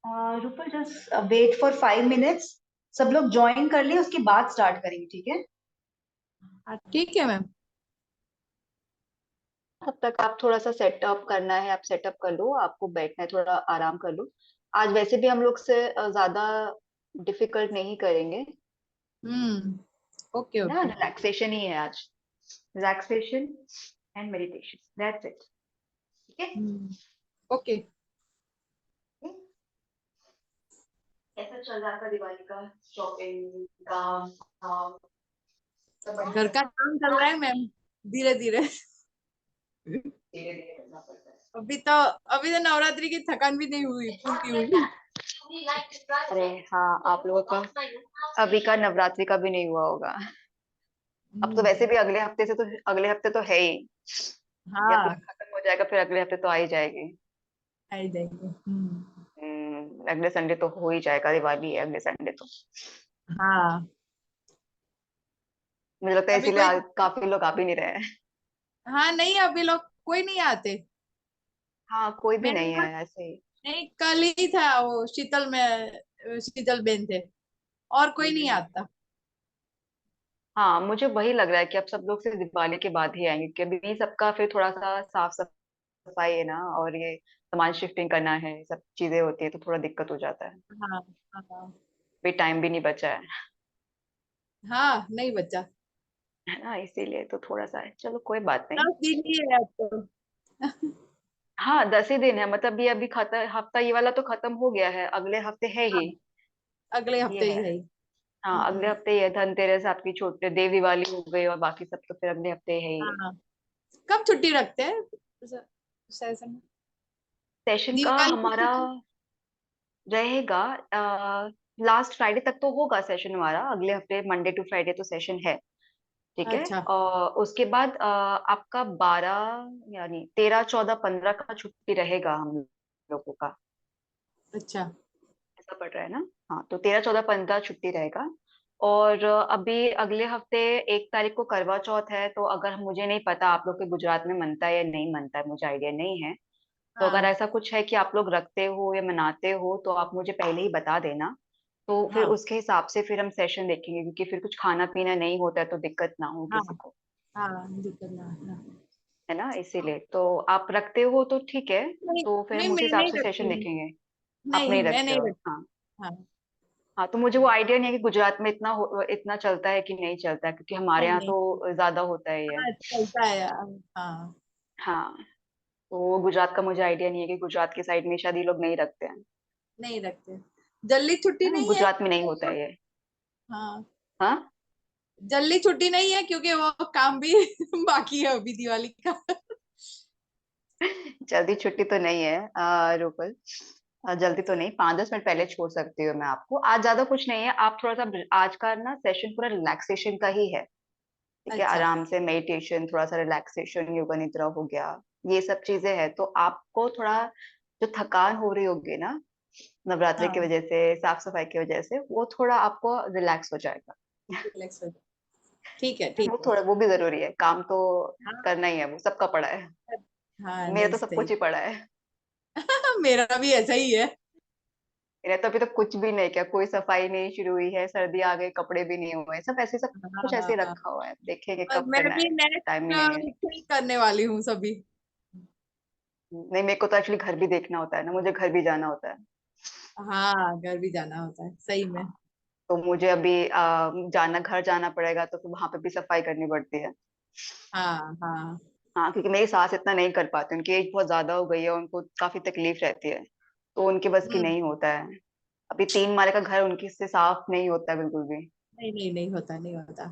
रुको, just wait for 5 minutes. सब लोग ज्वाइन कर लें, उसके बाद स्टार्ट करेंगे, ठीक है? ठीक है मैम। तब तक आप थोड़ा सा सेटअप करना है, आप सेटअप कर लो, आपको बैठना है, थोड़ा आराम कर लो। आज वैसे भी हम लोग से ज्यादा डिफिकल्ट नहीं करेंगे, हम्म। ओके है ना। ओके। रिलैक्सेशन ही है आज, relaxation and meditation, that's it. ठीक है। ओके। कैसा चल रहा है आपका दिवाली का शॉपिंग काम काम, सब घर बढ़िया? का काम चल रहा है मैम, धीरे धीरे। धीरे धीरे करना पड़ता है। अभी तो नवरात्रि की थकान भी नहीं हुई, पूरी हुई। अरे हाँ, आप लोगों का अभी का नवरात्रि का भी नहीं हुआ होगा। अब तो वैसे हम्म। भी अगले हफ्ते से तो, अगले हफ्ते तो है ही। या तो हाँ, खत्म हो जाएगा, फिर अगले हफ्ते तो आ ही जाएगी। आई जाएंगे। अगले संडे तो हो ही जाएगा, दिवाली है अगले संडे तो। हाँ। मुझे लगता है अभी इसीलिए कोई, काफी लोग आ भी नहीं रहे हैं। हाँ नहीं, अभी लोग कोई नहीं आते। हाँ, कोई भी मैंने नहीं कहा, है ऐसे ही। नहीं कल ही था वो शीतल में, शीतल बेन थे, और कोई नहीं हम्म। आता। हाँ, मुझे वही लग रहा है कि अब सब लोग सिर्फ दिवाली के बाद ही आएंगे, क्योंकि अभी सबका फिर थोड़ा सा साफ सफाई है ना, और ये सामान शिफ्टिंग करना है, सब चीजें होती है तो थोड़ा दिक्कत हो जाता है। हाँ हाँ। भी टाइम भी नहीं बचा है। हाँ नहीं बच्चा। है ना, इसीलिए तो थोड़ा सा है, चलो कोई बात नहीं। 10 दिन ही है अब तो। हाँ, 10 ही दिन है, मतलब ये अभी खत्म, हफ्ता ये वाला तो खत्म हो गया है, अगले हफ्ते है हाँ, ही। अगले ये हफ्ते है। ही है। हाँ, अगले हफ्ते ही है, धनतेरस आपकी, छोटे देव दिवाली हो गई, और बाकी सब तो फिर अगले हफ्ते है ही। हाँ, कब छुट्टी रखते हैं सेशन में? सेशन का दिवाली की हमारा छुट्टी। रहेगा, लास्ट फ्राइडे तक तो होगा सेशन हमारा, अगले हफ्ते मंडे टू फ्राइडे तो सेशन है। ठीक है। अच्छा और उसके बाद आपका 12, यानी 13 14 15 का छुट्टी रहेगा हम लोगों का। अच्छा। ऐसा पड़ रहा है ना। हाँ, तो 13 14 15 छुट्टी रहेगा। और अभी अगले हफ्ते 1 तारीख को करवा चौथ है, तो अगर, मुझे नहीं पता आप लोग के गुजरात में मनता है या नहीं मनता है, मुझे आइडिया नहीं है। तो अगर हाँ ऐसा कुछ है कि आप लोग रखते हो या मनाते हो, तो आप मुझे पहले ही बता देना। तो फिर हाँ उसके हिसाब से फिर हम सेशन देखेंगे, क्योंकि फिर कुछ खाना पीना नहीं होता है तो दिक्कत ना हो हाँ किसी को। हाँ, दिक्कत ना ना। है ना, इसीलिए तो आप रखते हो तो ठीक है। नहीं तो फिर नहीं, हम उस मैं हिसाब नहीं से सेशन रखती हूँ। देखेंगे। आप नहीं, नहीं मैं रखते नहीं हो, रखती। हाँ। हाँ। हाँ, तो मुझे वो आइडिया नहीं है कि गुजरात में इतना चलता है कि नहीं चलता है, क्योंकि हमारे नहीं यहाँ नहीं। तो ज्यादा होता है ये। हाँ चलता है यार। हाँ। हाँ, तो गुजरात का मुझे आइडिया नहीं है कि गुजरात की साइड में शायद ये लोग नहीं रखते हैं। नहीं रखते। जल्दी छुट्टी हाँ, नहीं है। गुजरात में नहीं होता है ये। हाँ, हाँ। जल्दी छुट्टी नहीं है क्योंकि वो काम भी बाकी है अभी दिवाली का। जल्दी छुट्टी तो नहीं है, रुपल। जल्दी तो नहीं, 5 10 मिनट पहले छोड़ सकती हूँ मैं आपको, आज ज्यादा कुछ नहीं है, आप थोड़ा सा, आज का ना सेशन पूरा रिलैक्सेशन का ही है। ठीक है, अच्छा। आराम से मेडिटेशन, थोड़ा सा रिलैक्सेशन, योगा निद्रा हो गया, ये सब चीजें हैं, तो आपको थोड़ा जो थकान हो रही होगी ना नवरात्रि की हाँ, वजह से, साफ सफाई की वजह से, वो थोड़ा आपको रिलैक्स हो जाएगा। रिलैक्स हो जाए। ठीक है वो ठीक है। थोड़ा, वो भी जरूरी है, काम तो हाँ करना ही है, वो सबका पड़ा है। हाँ, मेरा नहीं तो सब सही। कुछ ही पड़ा है। मेरा भी ऐसा ही है। मेरा तो अभी तक कुछ भी नहीं किया, कोई सफाई नहीं शुरू हुई है, सर्दी आ गई, कपड़े भी नहीं हुए, सब ऐसे, सब कुछ ऐसे ही हाँ, रखा हुआ है, देखेंगे और कब मैं करना भी है। टाइम ही नेक्स्ट नहीं है। वीक ही करने वाली हूँ सभी। नहीं, मेरे को तो एक्चुअली घर भी देखना होता है ना, मुझे घर भी जाना होता है। हाँ, घर भी जाना होता है सही में। हाँ, तो मुझे अभी घर जाना पड़ेगा, तो फिर वहां पे भी सफाई करनी पड़ती है। हाँ हाँ हाँ, क्योंकि मेरी सास इतना नहीं कर पाती, उनकी एज बहुत ज्यादा हो गई है, उनको काफी तकलीफ रहती है, तो उनके बस की हम्म। नहीं होता है। अभी 3 माले का घर उनकी से साफ नहीं होता है बिल्कुल भी। नहीं नहीं, नहीं होता नहीं होता।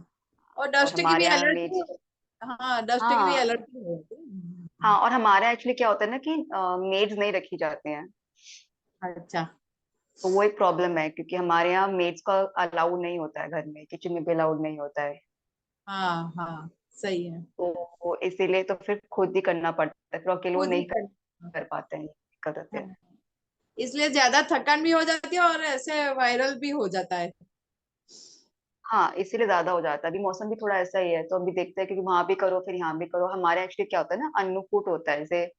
और और डस्ट की भी हमारे यहाँ एलर्जी। मेड, हाँ, डस्ट की भी हाँ एलर्जी होती है। हाँ, और हमारे यहाँ एक्चुअली क्या होता है ना कि मेड्स नहीं रखी जाती हैं। अच्छा। तो वो एक प्रॉब्लम है, क्योंकि हमारे यहाँ मेड्स का अलाउड नहीं होता है, घर में किचन में भी अलाउड नहीं होता है। हाँ हाँ, सही है। तो इसीलिए तो फिर खुद ही करना पड़ता है, फिर अकेले वो खुद ही नहीं कर। कर पाते हैं, दिक्कत होती है। हाँ, इसलिए ज्यादा थकान भी हो जाती है और ऐसे वायरल भी हो जाता है। हाँ, इसीलिए ज्यादा हो जाता है, अभी मौसम भी थोड़ा ऐसा ही है, तो अभी देखते हैं, क्योंकि वहां भी करो फिर यहाँ भी करो, हमारे एक्चुअली क्या होता है ना, अन्नकूट होता है, जैसे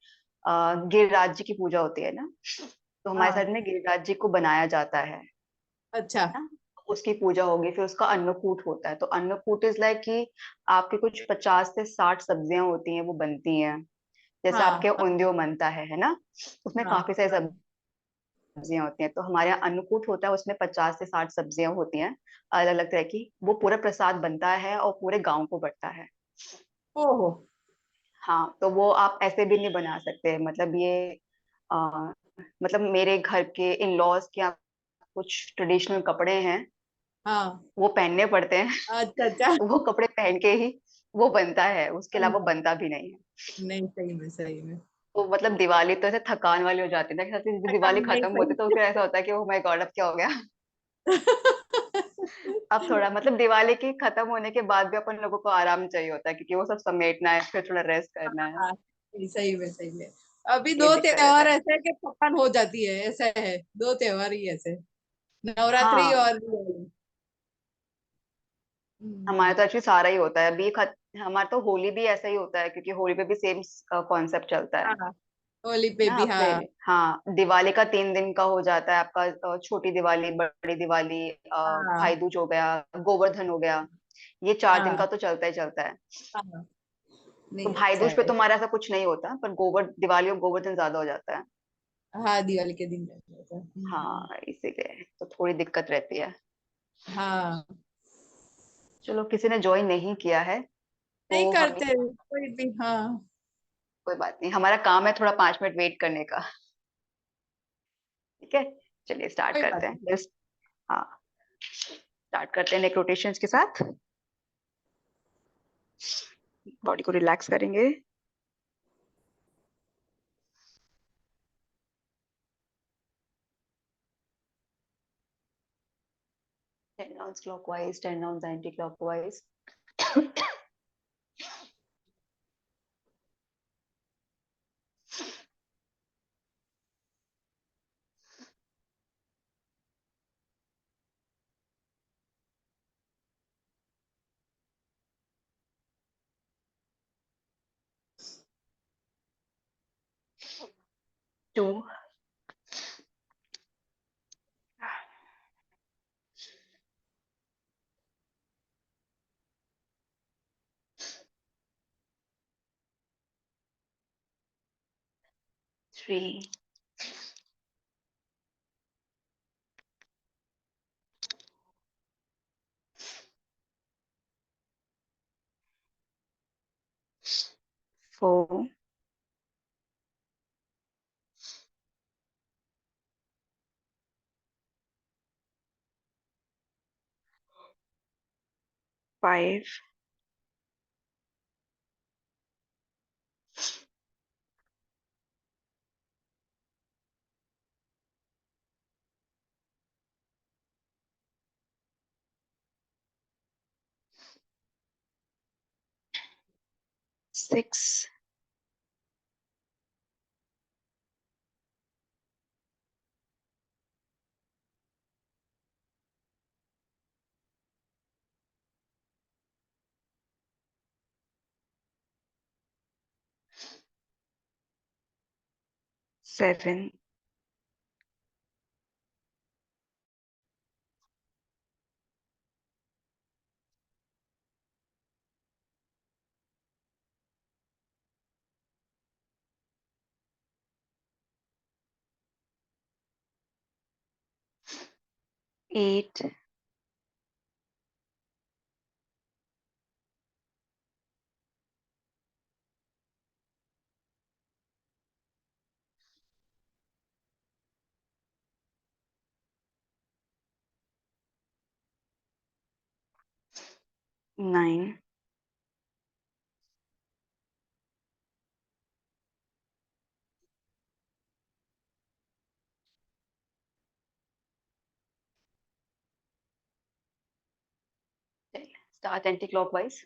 गिरिराज जी की पूजा होती है ना, तो हमारे हाँ। साइड में गिरिराज जी को बनाया जाता है अच्छा। ना। उसकी पूजा होगी, फिर उसका अन्नकूट होता है। तो अन्नकूट इज लाइक कि आपकी कुछ 50 से 60 सब्जियां होती हैं, वो बनती हैं। जैसे हाँ आपके हाँ उंधियो बनता है ना, उसमें हाँ काफी सारी हाँ। सब्जियां होती हैं। तो हमारे यहाँ अन्नकूट होता है, उसमें 50 से 60 सब्जियां होती हैं अलग अलग तरह की। वो पूरा प्रसाद बनता है और पूरे गांव को बंटता है। ओहो। हाँ, तो वो आप ऐसे भी नहीं बना सकते। मतलब ये आ, मतलब मेरे घर के इन लॉज के यहाँ कुछ ट्रेडिशनल कपड़े हैं, हाँ। वो पहनने पड़ते हैं। अच्छा अच्छा। वो कपड़े पहन के ही वो बनता है, उसके अलावा बनता बनता भी नहीं है। है। नहीं, सही में सही में। तो मतलब दिवाली तो ऐसे थकान वाली हो जाती है ना, कि जिस दिन थकान दिवाली नहीं खत्म होती है तो सही। फिर ऐसा होता है कि ओ माय गॉड अब क्या हो गया। अब थोड़ा मतलब दिवाली की खत्म होने के बाद भी अपन लोगों को आराम चाहिए होता है, क्योंकि वो सब समेटना है, फिर थोड़ा रेस्ट करना है। हाँ, सही में सही में। अभी ये दो दिक्कत रहता त्योहार है। ऐसे हैं कि थकान हो जाती है, ऐसा है। दो त्योहार ही ऐसे, नवरात्रि हाँ, और दिवाली। हमारे हम्म। तो एक्चुअली सारा ही होता है अभी हमारा तो होली भी ऐसा ही होता है, क्योंकि होली पे भी सेम कॉन्सेप्ट चलता है हाँ, होली पे ना। भी। फिर हाँ हाँ, दिवाली का 3 दिन का हो जाता है आपका। छोटी दिवाली, बड़ी दिवाली, हाँ भाई दूज हो गया, गोवर्धन हो गया। ये 4 दिन का हाँ तो चलता ही चलता है। हाँ। तो नहीं, भाई अच्छा दूज पे है। तो हमारा ऐसा कुछ नहीं होता, पर दिवाली और गोवर्धन ज्यादा हो जाता है। हाँ, दिवाली के दिन रहता है। हाँ, इसीलिए तो थोड़ी दिक्कत रहती है। हाँ, चलो, किसी ने ज्वाइन नहीं किया है नहीं तो हम, करते कोई भी। हाँ, कोई बात नहीं, हमारा काम है थोड़ा 5 मिनट वेट करने का। ठीक है, चलिए स्टार्ट कोई करते बात हैं नहीं। जस्ट। हाँ, स्टार्ट करते हैं नेक रोटेशंस के साथ। बॉडी को रिलैक्स करेंगे। 10 rounds clockwise, 10 rounds anti clockwise. 2, 3, 4, 5, 6, 7, 8, 9, 10। Start anti clockwise.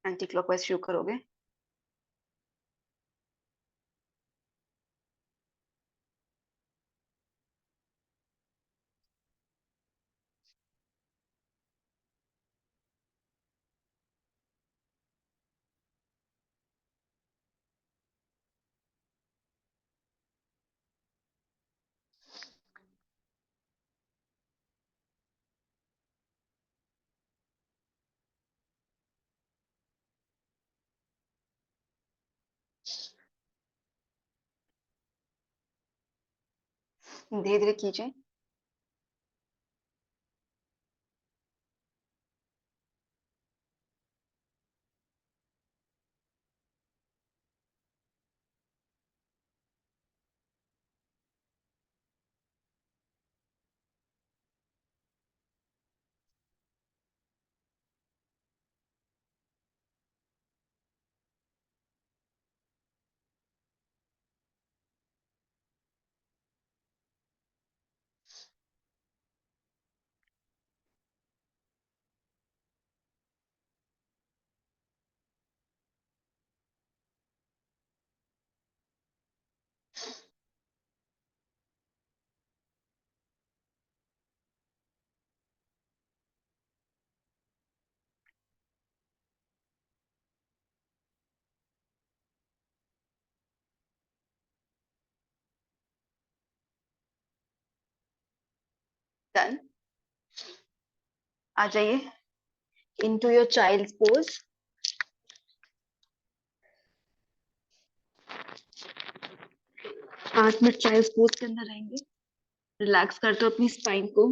Anti clockwise शुरू करोगे? धीरे धीरे कीजिए। डन। आ जाइए into your child pose. 5 minute child pose के अंदर रहेंगे। रिलैक्स करते हो अपनी स्पाइन को।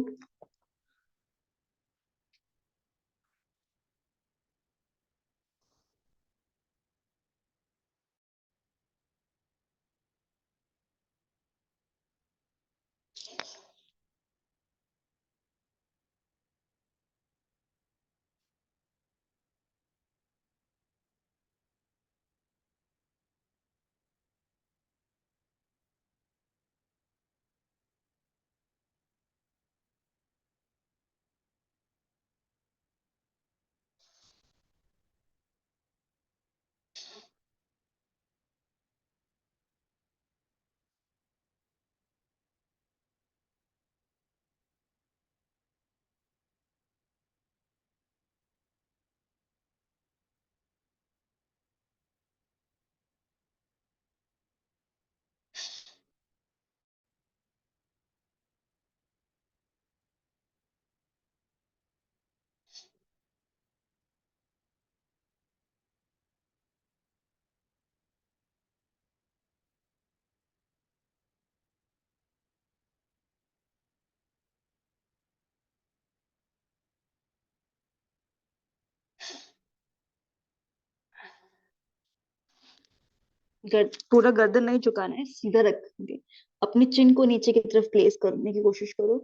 पूरा गर्दन नहीं झुकाना है, सीधा रखेंगे। अपनी चिन को नीचे की तरफ प्लेस करने की कोशिश करो।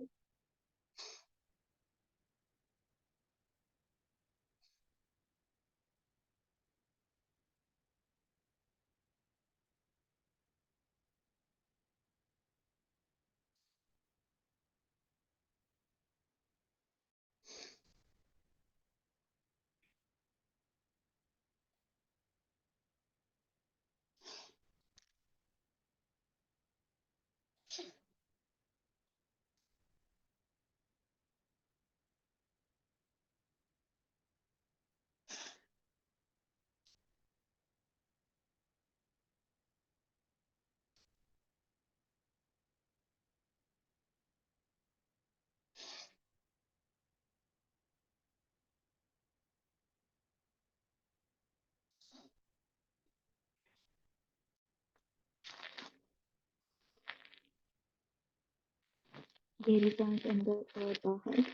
गहरी सांस अंदर और बाहर।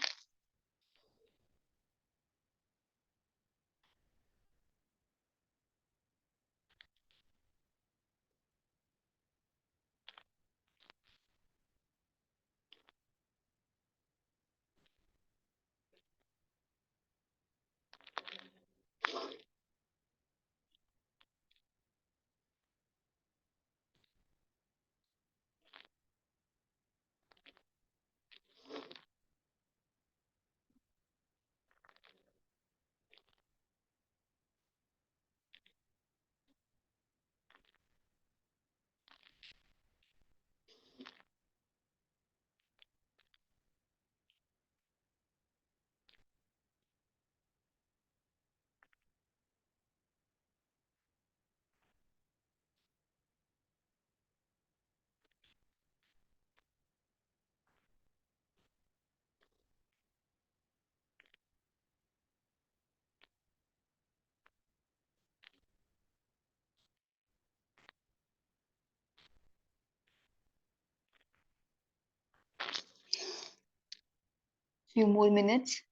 few more minutes.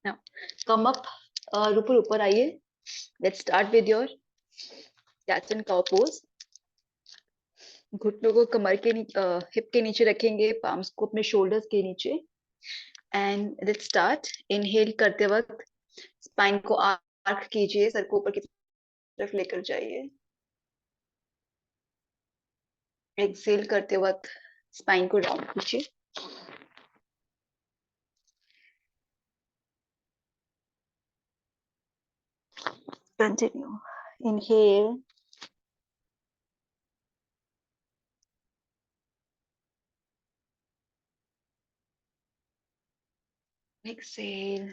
Now, come up. Rupur ऊपर आइए. Let's start with your cats and cow pose. घुटनों को कमर के हिप के नीचे रखेंगे, पाम्स को अपने शोल्डर्स के नीचे. And let's start. इनहेल करते वक्त स्पाइन को आर्क कीजिए, सर को ऊपर की तरफ लेकर जाइए. एक्सेल करते वक्त स्पाइन को राउंड कीजिए. Continue. Inhale. Exhale.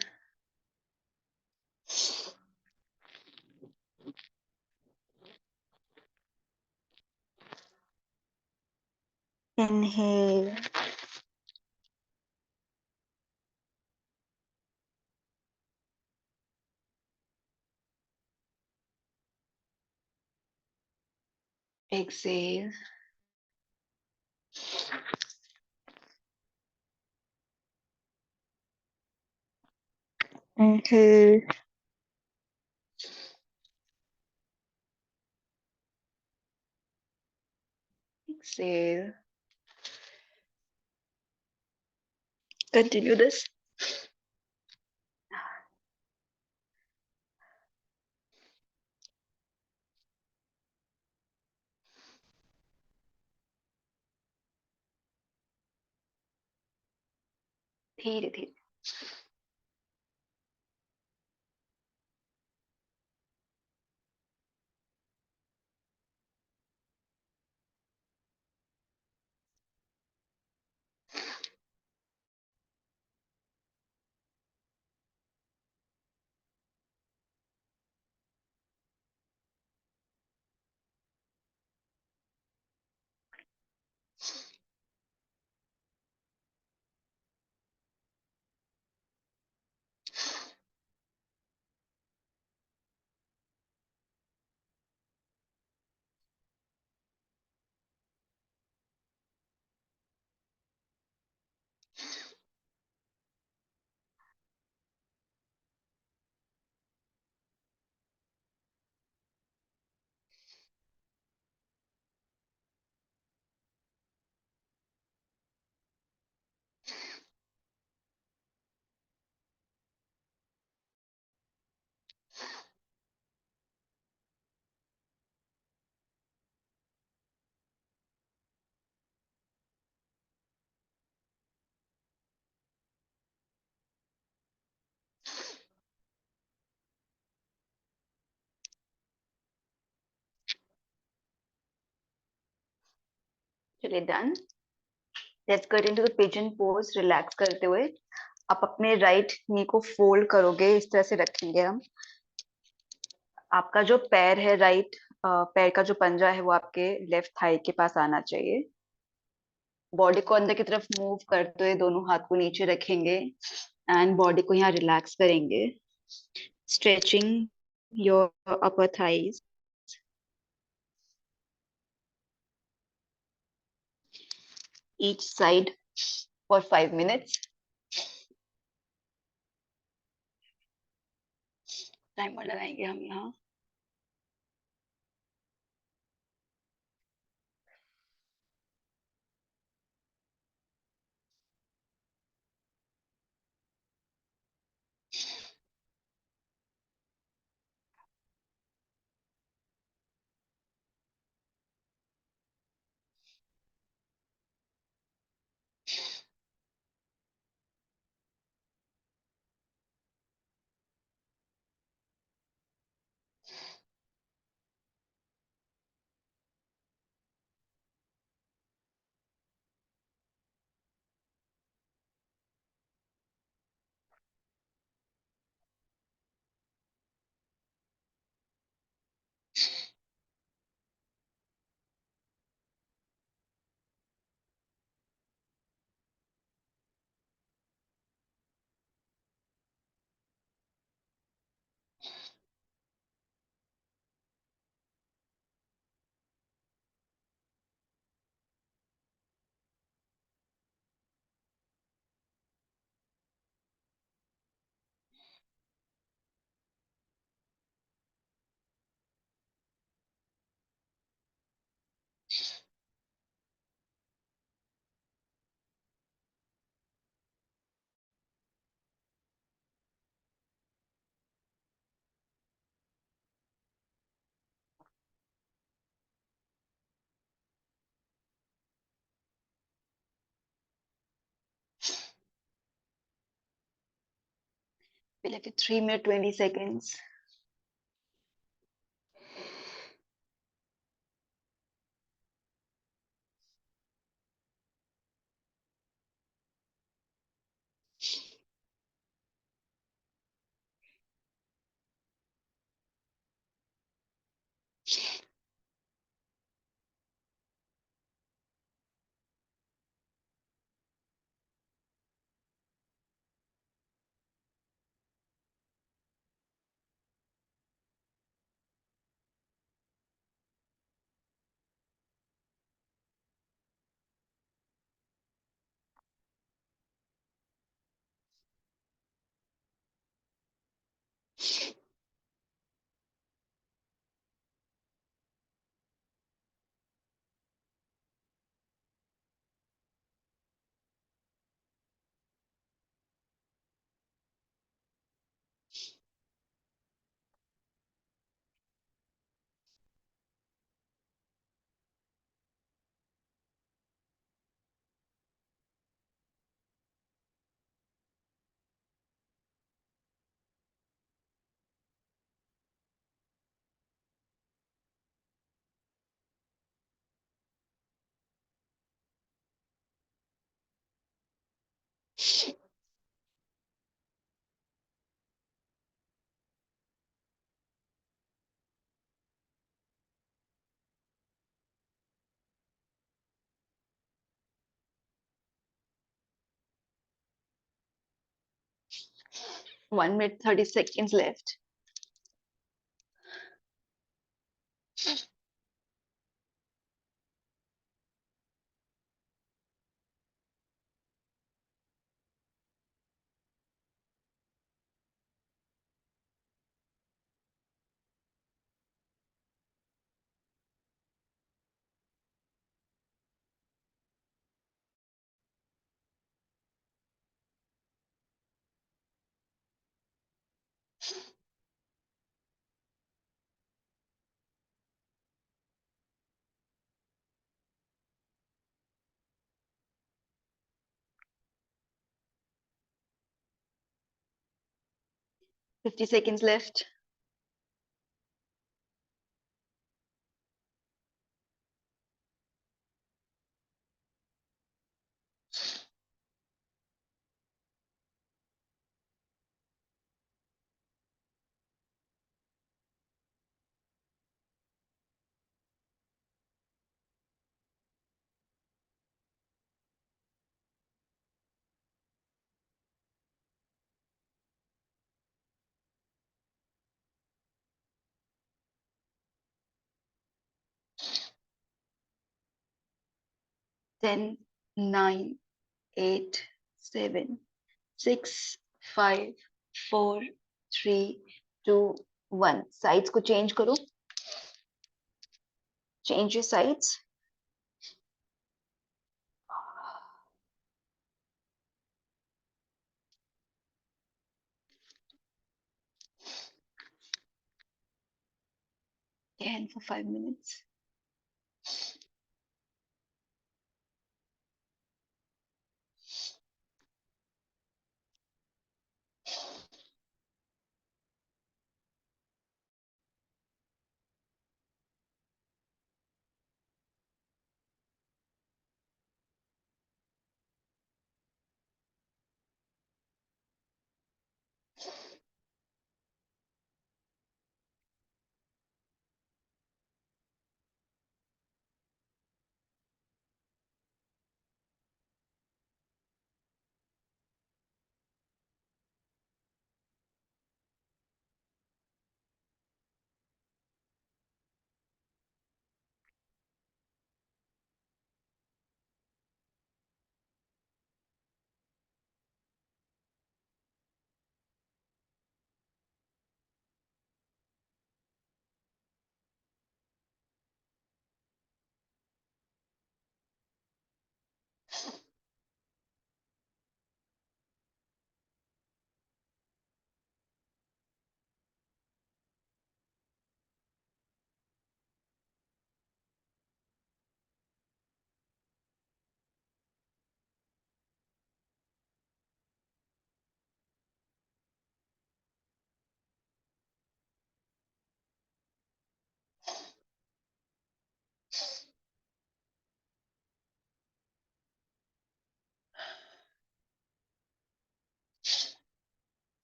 Inhale. Exhale. Inhale. Exhale. Continue this. धीरे धीरे. चलिए done. Let's get into the pigeon pose. Relax करते हुए आप अपने राइट नी को फोल्ड करोगे, इस तरह से रखेंगे हम. आपका जो पैर है, राइट पैर का जो पंजा है वो आपके लेफ्ट थाई के पास आना चाहिए. बॉडी को अंदर की तरफ मूव करते हुए दोनों हाथ को नीचे रखेंगे एंड बॉडी को यहाँ रिलैक्स करेंगे. Stretching your upper thighs. each side for 5 minutes. Timer लगाएंगे हम यहाँ. Be like 3 minutes 20 seconds. One minute 30 seconds left. Fifty seconds left. Ten, nine, 8, 7, 6, 5, 4, 3, 2, 1. Sides को change करो. Change your sides. Again for 5 minutes.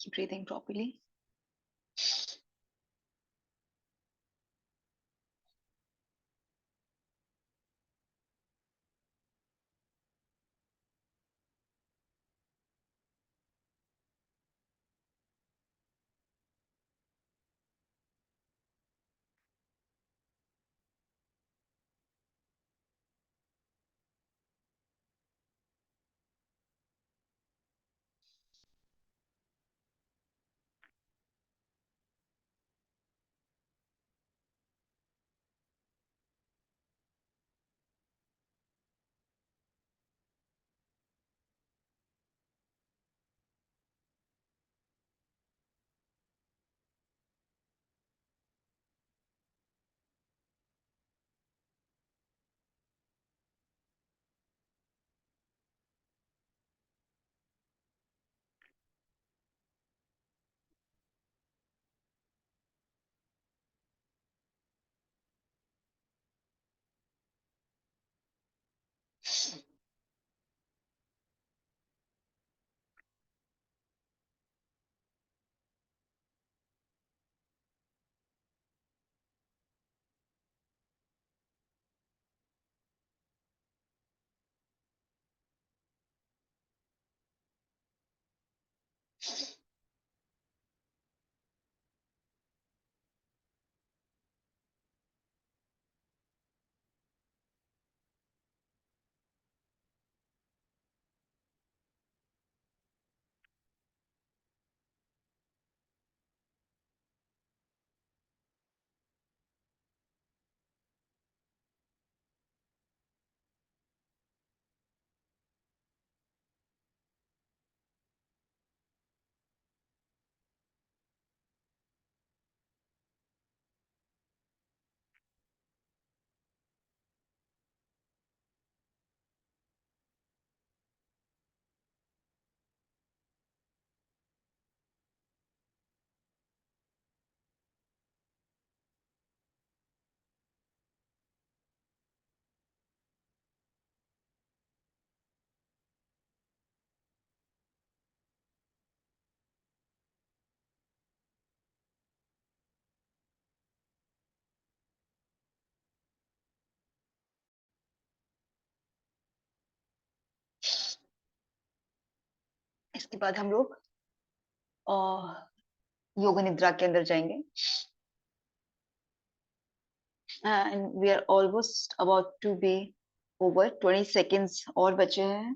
Breathing properly. इसके बाद हम लोग योग निद्रा के अंदर जाएंगे। And we are almost about to be over. 20 seconds और बचे हैं।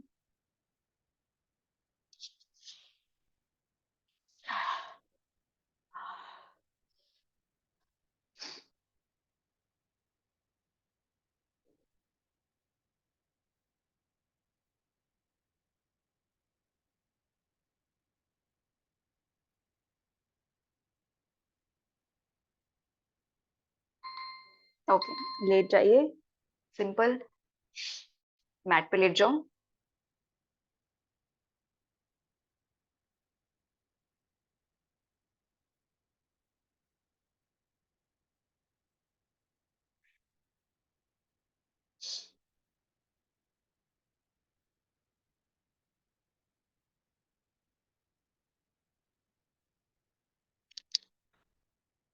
ओके, लेट जाइए। सिंपल मैट पे लेट जाओ।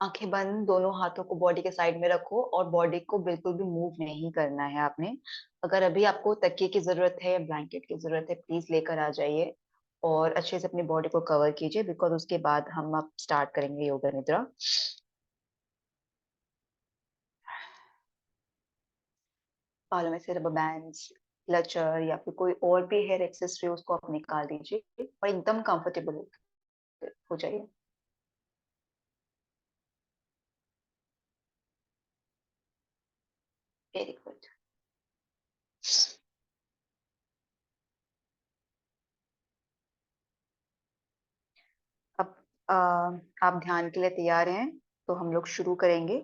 आंखें बंद, दोनों हाथों को बॉडी के साइड में रखो और बॉडी को बिल्कुल भी मूव नहीं करना है आपने। अगर अभी आपको तकिए की जरूरत है या ब्लैंकेट की जरूरत है, प्लीज लेकर आ जाइए और अच्छे से अपनी बॉडी को कवर कीजिए, बिकॉज उसके बाद हम अब स्टार्ट करेंगे योगा निद्रा। बालों में से रबर बैंड्स, क्लचर या फिर कोई और भी हेयर एक्सेसरी उसको आप निकाल दीजिए और एकदम कंफर्टेबल हो जाइए। Very good. अब आप ध्यान के लिए तैयार हैं तो हम लोग शुरू करेंगे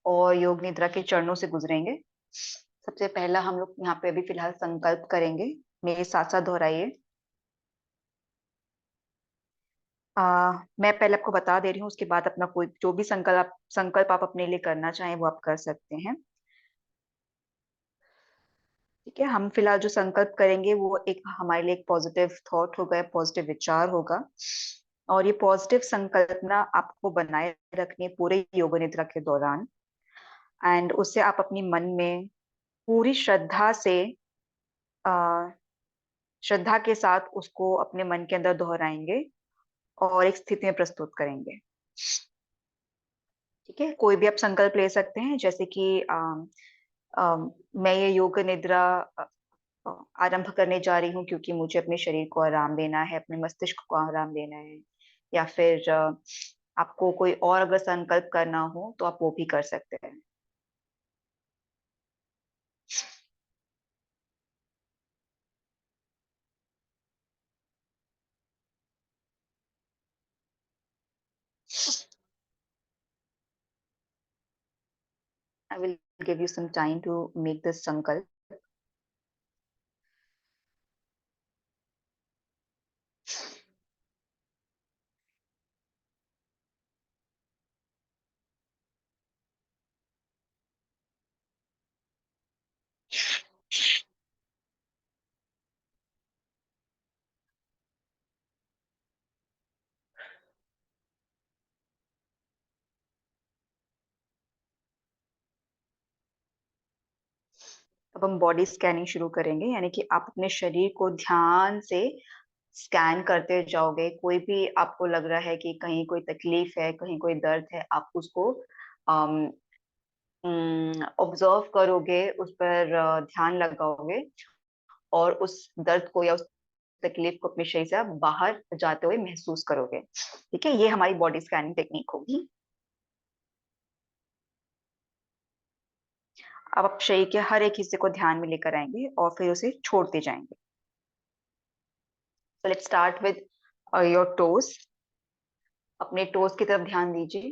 और योग निद्रा के चरणों से गुजरेंगे। सबसे पहला हम लोग यहाँ पे अभी फिलहाल संकल्प करेंगे। मेरे साथ साथ दोहराइए। मैं पहले आपको बता दे रही हूँ, उसके बाद अपना कोई जो भी संकल्प आप अपने लिए करना चाहें वो आप कर सकते हैं। ठीक है, हम फिलहाल जो संकल्प करेंगे वो एक हमारे लिए एक पॉजिटिव थॉट होगा, पॉजिटिव विचार होगा। और ये पॉजिटिव संकल्पना आपको बनाए रखनी है पूरे योग निद्रा के दौरान। एंड उससे आप अपनी मन में पूरी श्रद्धा से आ, श्रद्धा के साथ उसको अपने मन के अंदर दोहराएंगे और एक स्थिति में प्रस्तुत करेंगे। ठीक है, कोई भी आप संकल्प ले सकते हैं, जैसे कि मैं ये योग निद्रा अ, आरंभ करने जा रही हूँ क्योंकि मुझे अपने शरीर को आराम देना है, अपने मस्तिष्क को आराम देना है। या फिर आपको कोई और अगर संकल्प करना हो तो आप वो भी कर सकते हैं। I will give you some time to make this sankalp. अब हम बॉडी स्कैनिंग शुरू करेंगे, यानी कि आप अपने शरीर को ध्यान से स्कैन करते जाओगे। कोई भी आपको लग रहा है कि कहीं कोई तकलीफ है, कहीं कोई दर्द है, आप उसको ऑब्जर्व करोगे, उस पर ध्यान लगाओगे और उस दर्द को या उस तकलीफ को अपने शरीर से आप बाहर जाते हुए महसूस करोगे। ठीक है, ये हमारी बॉडी स्कैनिंग टेक्निक होगी। अब आप शरीर के हर एक हिस्से को ध्यान में लेकर आएंगे और फिर उसे छोड़ते जाएंगे। So let's start with your toes। अपने टोज की तरफ ध्यान दीजिए।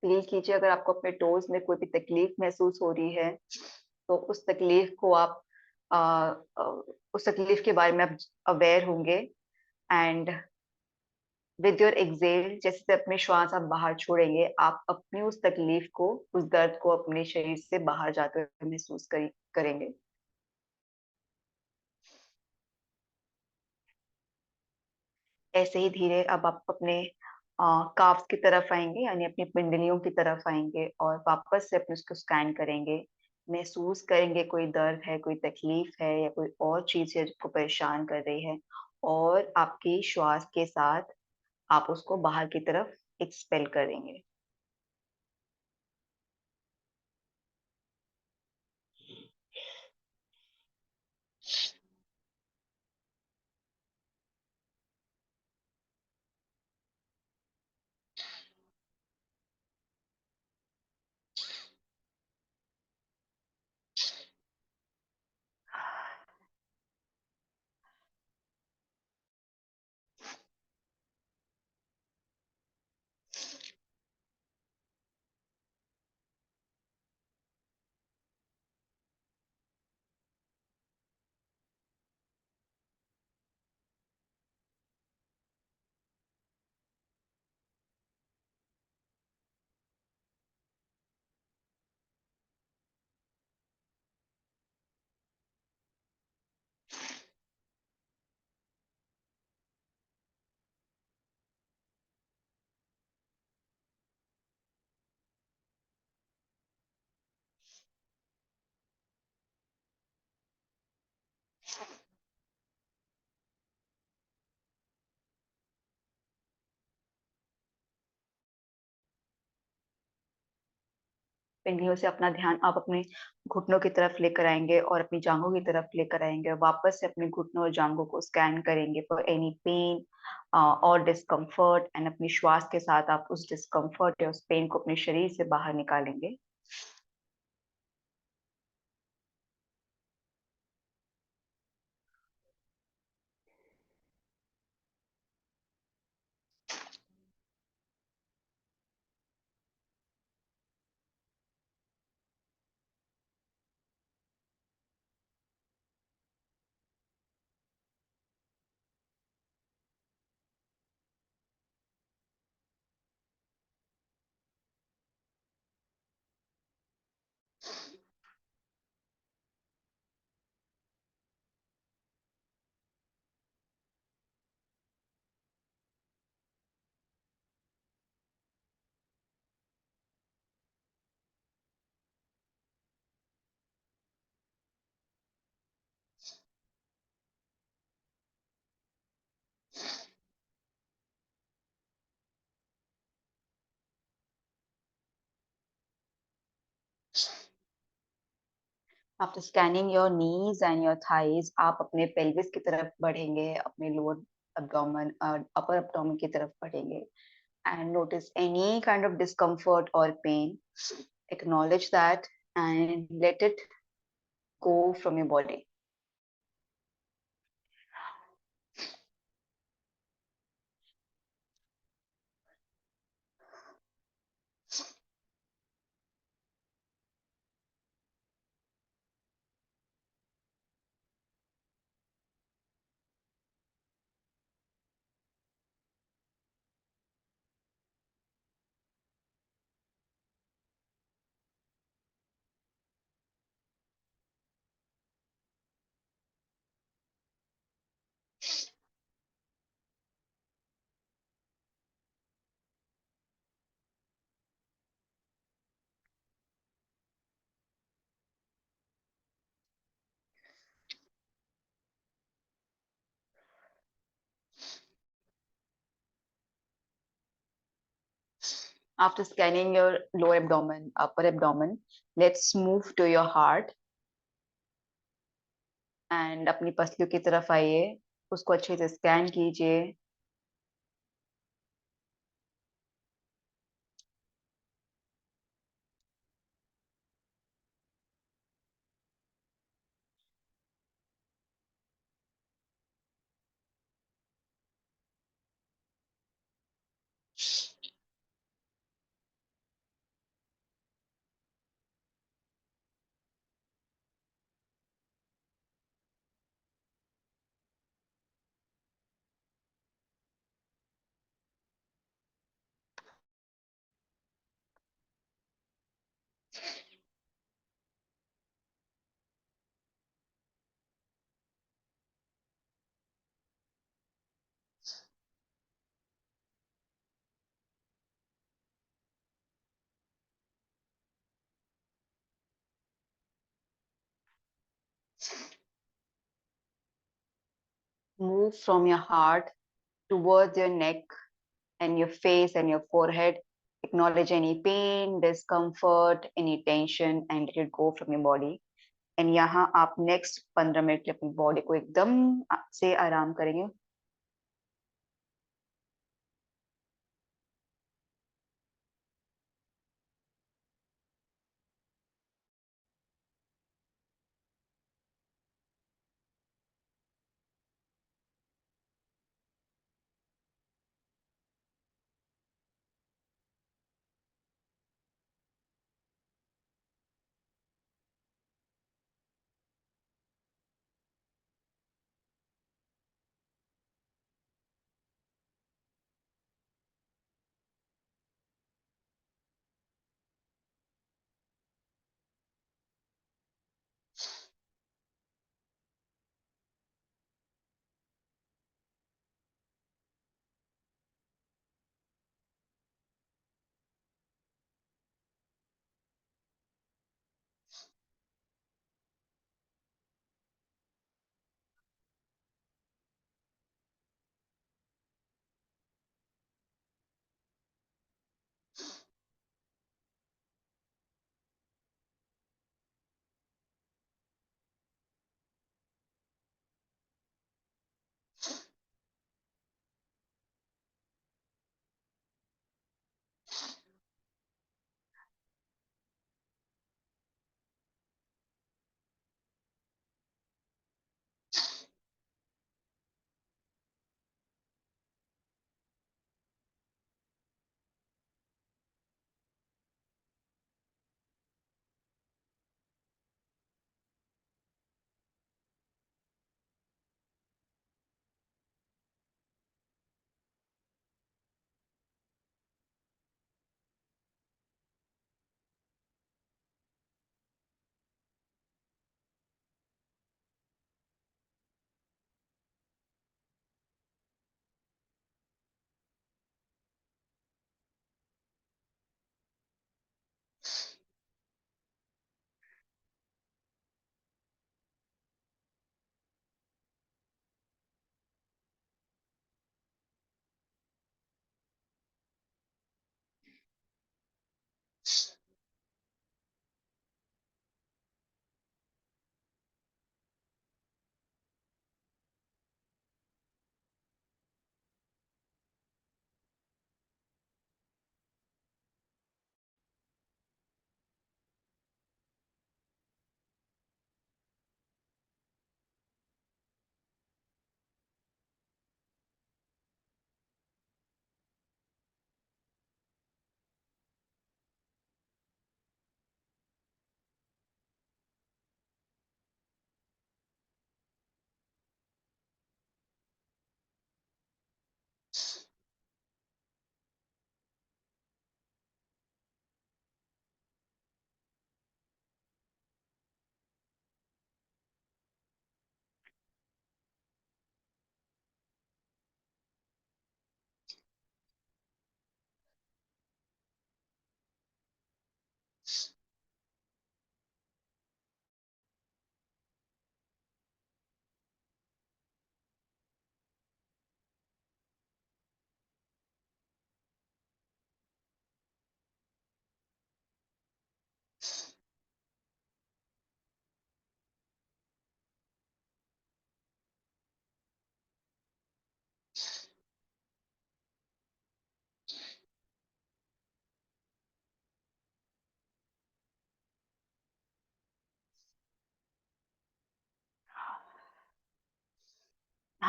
फील कीजिए अगर आपको अपने टोज में कोई भी तकलीफ महसूस हो रही है तो उस तकलीफ को आप अ, अ, उस तकलीफ के बारे में आप अवेयर होंगे। एंड विद योर एक्सेल, जैसे अपने श्वास आप बाहर छोड़ेंगे, आप अपनी उस तकलीफ को, उस दर्द को अपने शरीर से बाहर जाते हुए महसूस करेंगे। ऐसे ही धीरे अब आप अपने काफ्स की तरफ आएंगे, यानी अपनी पिंडलियों की तरफ आएंगे और वापस से अपने उसको स्कैन करेंगे। महसूस करेंगे कोई दर्द है, कोई तकलीफ है या कोई और चीज है जिसको परेशान कर रही है, और आपकी श्वास के साथ आप उसको बाहर की तरफ एक्सपेल करेंगे। पिंडलियों से अपना ध्यान आप अपने घुटनों की तरफ लेकर आएंगे और अपनी जांघों की तरफ लेकर आएंगे, और वापस से अपने घुटनों और जांघों को स्कैन करेंगे फॉर एनी पेन और डिस्कम्फर्ट। एंड अपनी श्वास के साथ आप उस डिस्कम्फर्ट या उस पेन को अपने शरीर से बाहर निकालेंगे। After scanning your knees and your thighs, आप अपने पेल्विस की तरफ बढ़ेंगे, अपने लोअर abdomen अपर abdomen की तरफ बढ़ेंगे, and notice any kind of discomfort or pain. Acknowledge that and let it go from your body. After scanning your lower abdomen, upper abdomen, let's move to your heart and अपनी पसलियों की तरफ आइए, उसको अच्छे से स्कैन कीजिए. Move from your heart towards your neck and your face and your forehead. Acknowledge any pain, discomfort, any tension, and let it go from your body. And यहाँ आप next 15 मिनट के लिए अपनी बॉडी को एकदम से आराम करेंगे.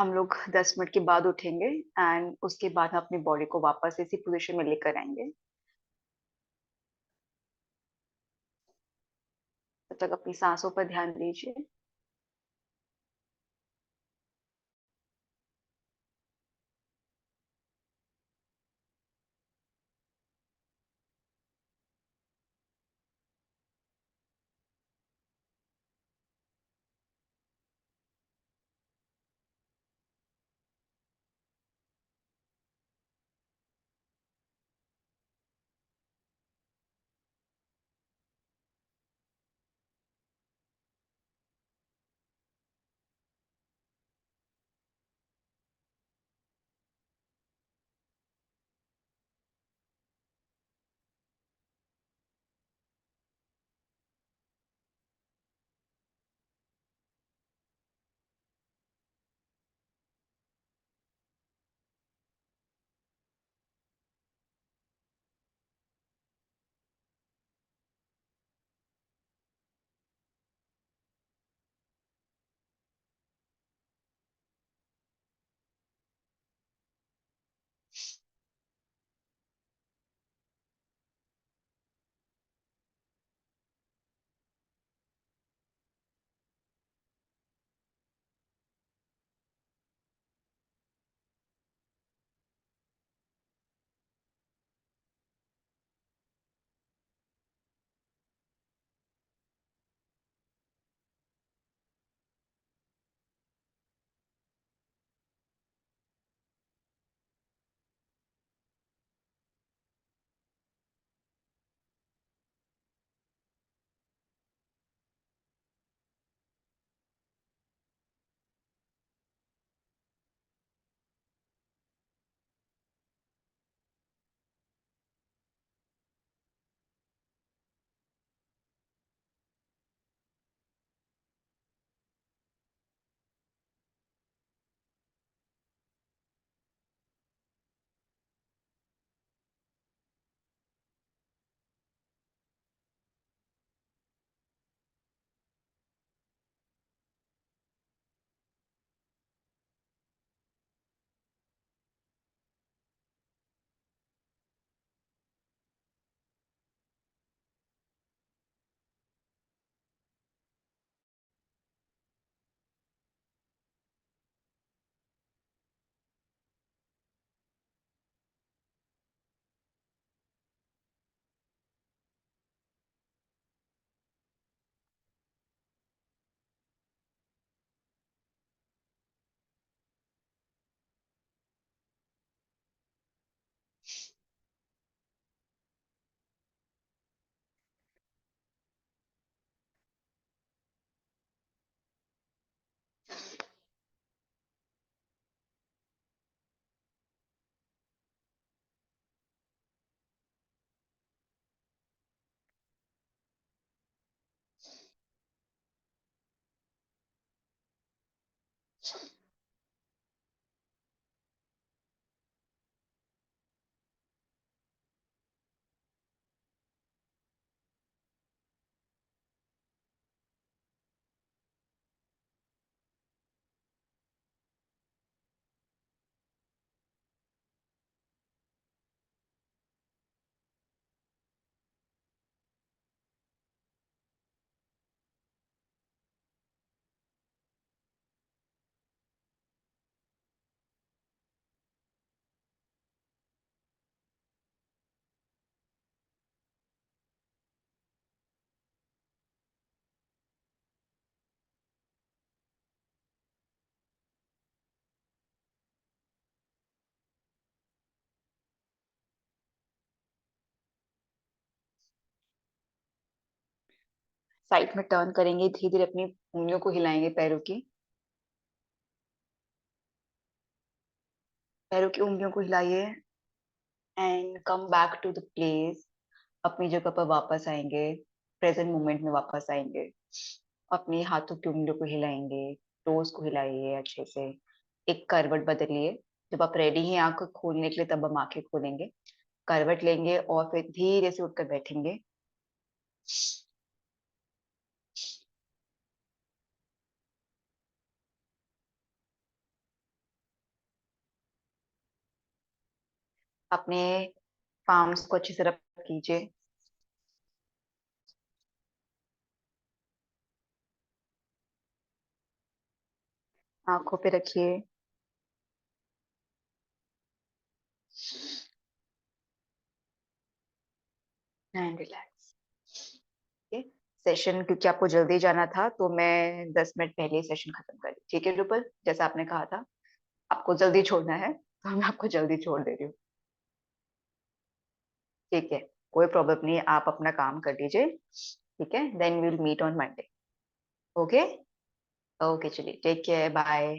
हम लोग 10 मिनट के बाद उठेंगे एंड उसके बाद हम अपनी बॉडी को वापस इसी पोजीशन में लेकर आएंगे। तब तक अपनी सांसों पर ध्यान दीजिए। साइड में टर्न करेंगे, धीरे धीरे अपनी उंगलियों को हिलाएंगे, पैरों की उंगलियों को हिलाइए and come back to the place. अपनी जगह पर वापस आएंगे, प्रेजेंट मोमेंट में वापस आएंगे। अपने हाथों की उंगलियों को हिलाएंगे, टोस को हिलाइए अच्छे से। एक करवट बदलिए। जब आप रेडी हैं आंख खोलने के लिए तब हम आंखें खोलेंगे। करवट लेंगे और फिर धीरे से उठकर बैठेंगे। अपने पाम्स को अच्छी तरह कीजिए। आंखों पे रखिए। And relax. सेशन, क्योंकि आपको जल्दी जाना था तो मैं 10 मिनट पहले ही सेशन खत्म कर दी। ठीक है रूपल, जैसा आपने कहा था आपको जल्दी छोड़ना है तो मैं आपको जल्दी छोड़ दे रही हूँ। ठीक है, कोई प्रॉब्लम नहीं है, आप अपना काम कर लीजिए। ठीक है, then we will meet on Monday. Okay. Okay चलिए, टेक केयर, बाय।